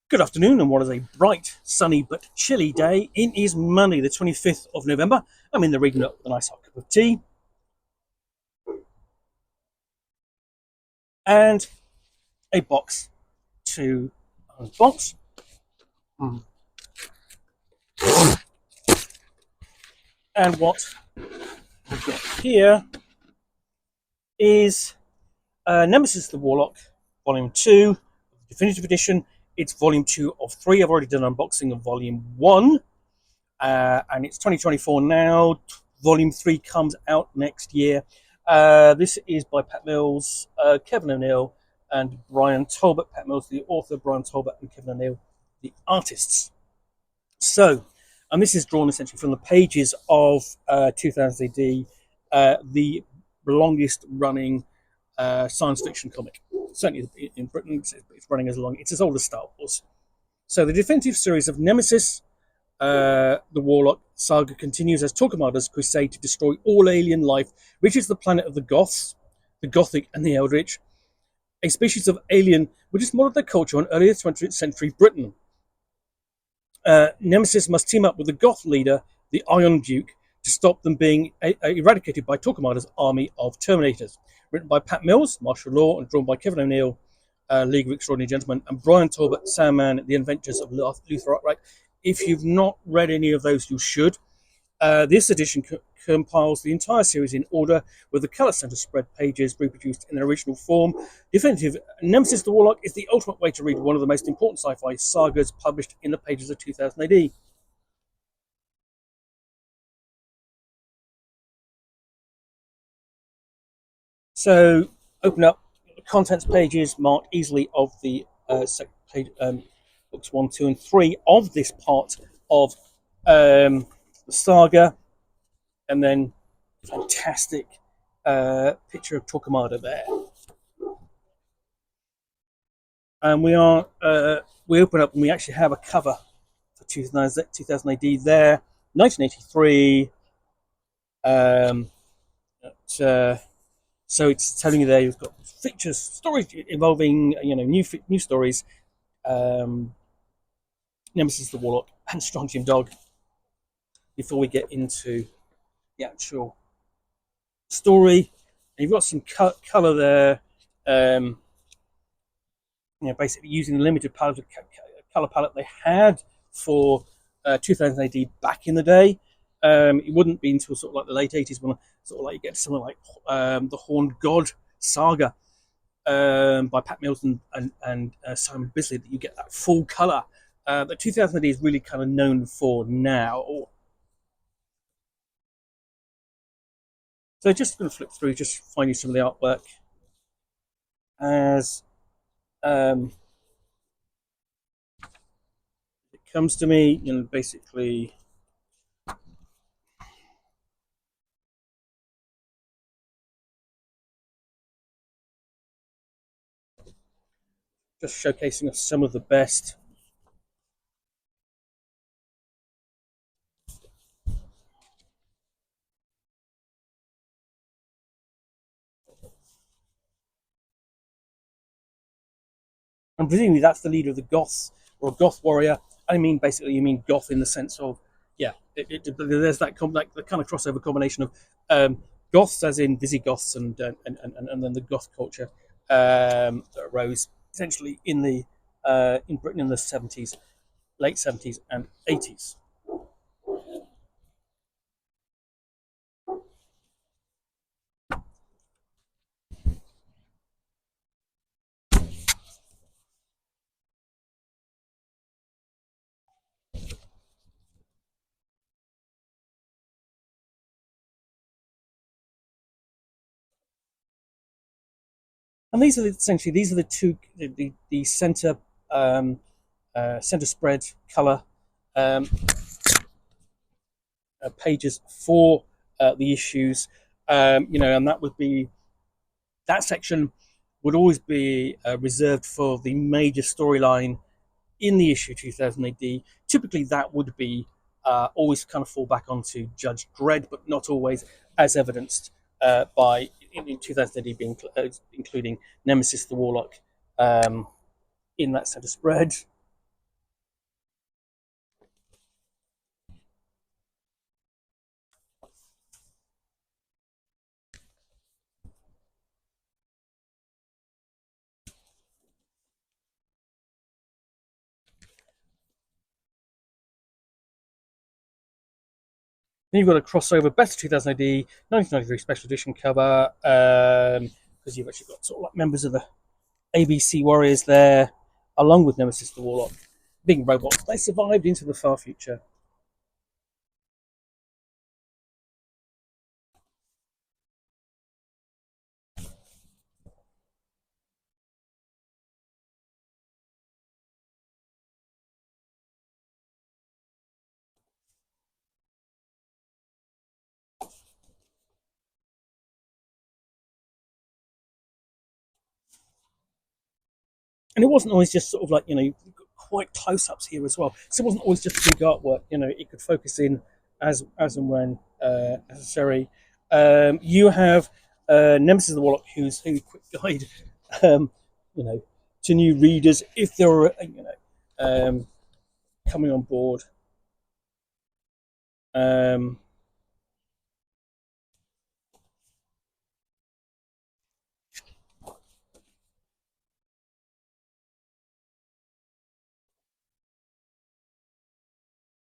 Good afternoon, and what is a bright, sunny, but chilly day. It is Monday, the 25th of November. I'm in the reading up with a nice hot cup of tea and a box to unbox. And what we've got here is Nemesis the Warlock, Vol.2, Definitive Edition. It's Vol.2 of 3. I've already done an unboxing of Vol.1, and it's 2024 now. Vol.3 comes out next year. This is by Pat Mills, Kevin O'Neill, and Brian Talbot. Pat Mills, the author, Brian Talbot, and Kevin O'Neill, the artists. So, and this is drawn essentially from the pages of 2000 AD, the longest running science fiction comic. Certainly in Britain, it's running as long. It's as old as Star Wars. So the definitive series of Nemesis, the Warlock saga continues as Torquemada's crusade to destroy all alien life reaches the planet of the Goths, the Gothic, and the Eldritch, a species of alien which has modeled their culture on earlier 20th century Britain. Nemesis must team up with the Goth leader, the Iron Duke, to stop them being eradicated by Torquemada's army of Terminators. Written by Pat Mills, martial law, and drawn by Kevin O'Neill, League of Extraordinary Gentlemen, and Brian Talbot, Sandman, The Adventures of Luther Arkwright. If you've not read any of those, you should. This edition compiles the entire series in order, with the colour centre spread pages reproduced in their original form. Definitive Nemesis the Warlock is the ultimate way to read one of the most important sci-fi sagas published in the pages of 2000 AD. So, open up the contents pages marked easily of the books 1, 2, and 3 of this part of the saga, and then fantastic picture of Torquemada there. And we open up and we actually have a cover for 2000 AD there, 1983. So it's telling you there you've got features, stories involving new stories, Nemesis the Warlock, and Strontium Dog. Before we get into the actual story, and you've got some color there. Basically using the limited palette, color palette they had for 2000 AD back in the day. It wouldn't be until sort of like the late 80s when sort of like you get something like the Horned God saga by Pat Mills and Simon Bisley that you get that full color that 2000 AD is really kind of known for now. So just going to flip through, just finding some of the artwork as it comes to me. Basically. Just showcasing some of the best. And presumably that's the leader of the Goths, or a Goth warrior. I mean, basically, you mean Goth in the sense of, there's that kind of crossover combination of Goths, as in Visigoths, and then the Goth culture that arose essentially in Britain in the 70s, late 70s and 80s. And these are the two the center center spread color pages for the issues. And that section would always be reserved for the major storyline in the issue 2000 AD. Typically, that would be always kind of fall back onto Judge Dredd, but not always, as evidenced by in 2000 AD being including Nemesis the Warlock in that center spread. Then you've got a crossover Best of 2000 AD 1993 Special Edition cover, because you've actually got sort of like members of the ABC Warriors there, along with Nemesis the Warlock, being robots. They survived into the far future. And it wasn't always just sort of like, you've got quite close-ups here as well. So it wasn't always just big artwork. It could focus in as and when necessary. You have Nemesis the Warlock, who's a quick guide, um, you know, to new readers if they're coming on board. Um,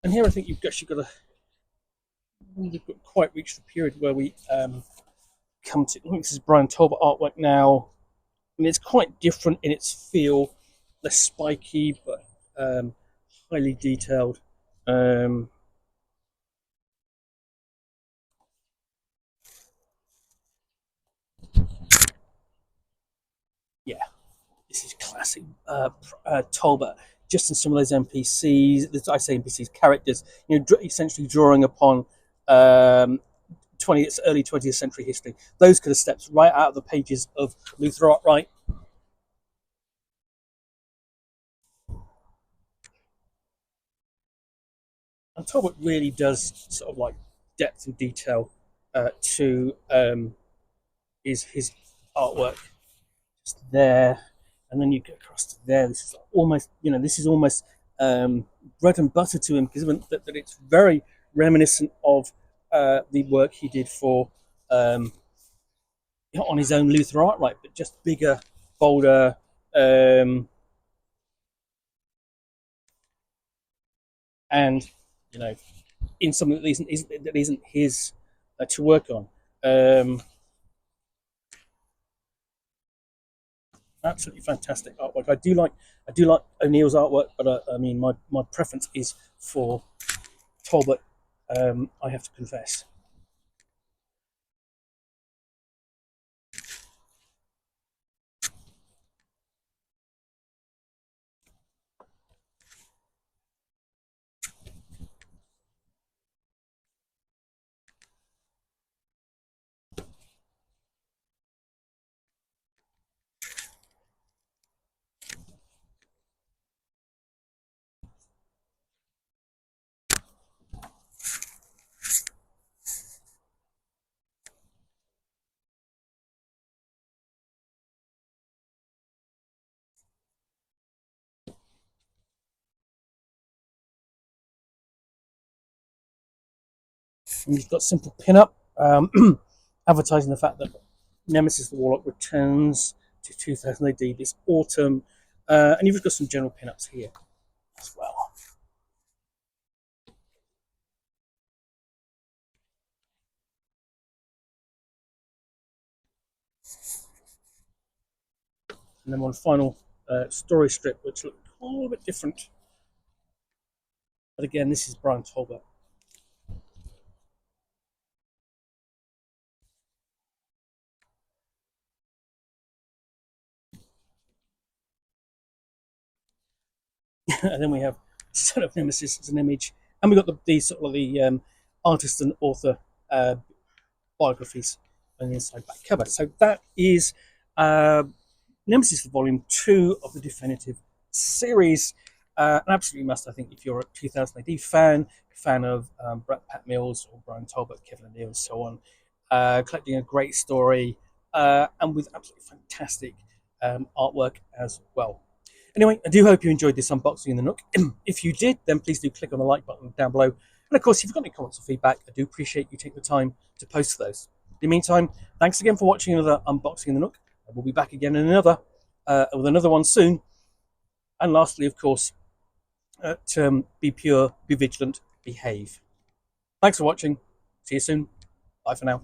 and here I think we've got quite reached the period where we come to. I think this is Brian Talbot artwork now, and it's quite different in its feel, less spiky, but highly detailed. Um, yeah, this is classic Talbot. Just in some of those NPCs, I say NPCs, characters, essentially drawing upon um, early 20th century history. Those could have stepped right out of the pages of Luther Arkwright. And Talbot really does sort of like depth and detail to his artwork. Just there, and then you get across to there. This is almost bread and butter to him, because that it's very reminiscent of the work he did for on his own Luther Arkwright, but just bigger, bolder, and you know, in something that isn't his to work on. Absolutely fantastic artwork. I do like O'Neill's artwork, but I mean my preference is for Talbot. I have to confess. And you've got simple pin-up advertising the fact that Nemesis the Warlock returns to 2000 AD this autumn, and you've got some general pin-ups here as well. And then one final story strip, which looks a little bit different. But again, this is Brian Talbot. And then we have Son of Nemesis as an image, and we've got the sort of the artist and author biographies on the inside back cover. So that is Nemesis Volume 2 of the definitive series. An absolutely must, I think, if you're a 2000 AD fan of Brett Pat Mills or Brian Talbot, Kevin O'Neill, and so on. Collecting a great story and with absolutely fantastic artwork as well. Anyway, I do hope you enjoyed this unboxing in the Nook. If you did, then please do click on the like button down below. And of course, if you've got any comments or feedback, I do appreciate you taking the time to post those. In the meantime, thanks again for watching another unboxing in the Nook. We'll be back again in with another one soon. And lastly, of course, be pure, be vigilant, behave. Thanks for watching. See you soon. Bye for now.